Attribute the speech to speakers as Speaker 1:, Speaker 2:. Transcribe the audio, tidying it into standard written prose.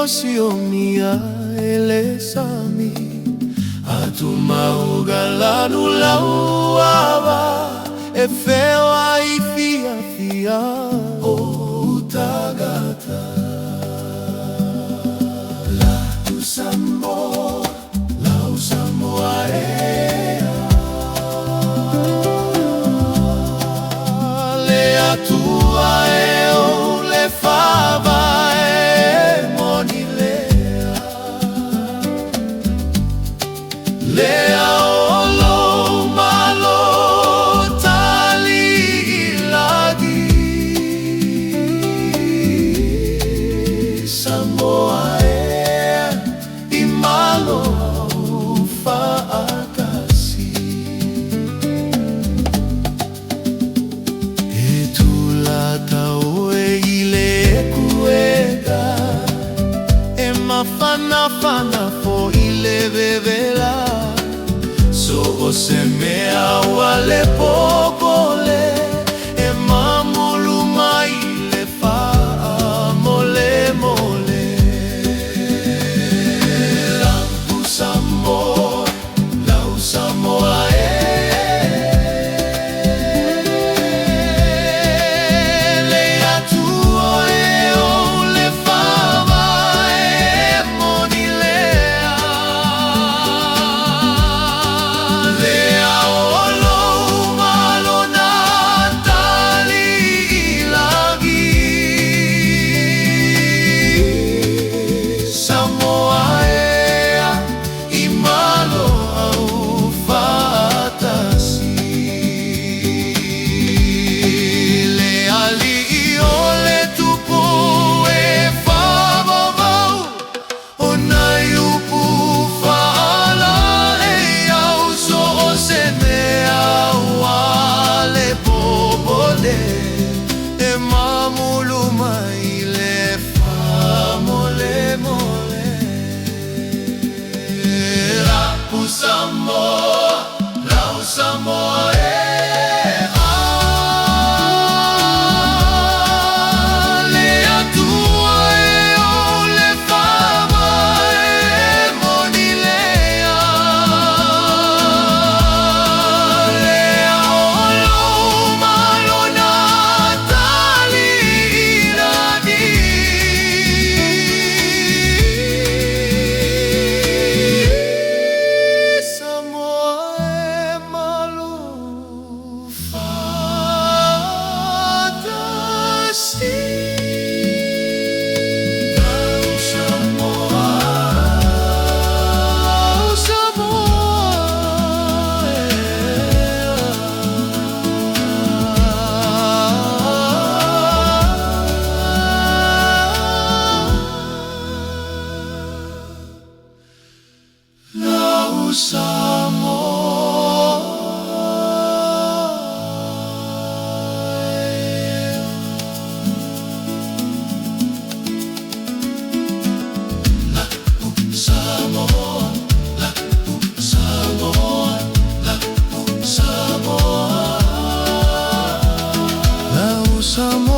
Speaker 1: siomia elesami atumaugalanu lauava efeo aifiafia o utagata la usamo aea le atua eo le fava Lea olo malo tali lagi Samoa imalo faakasi Etulata oe ile kuega Emafana fo ile bebela Semea wale popole e mamuluma ile fa mole mole la usamo le atuo eo le fava e monilea Samoa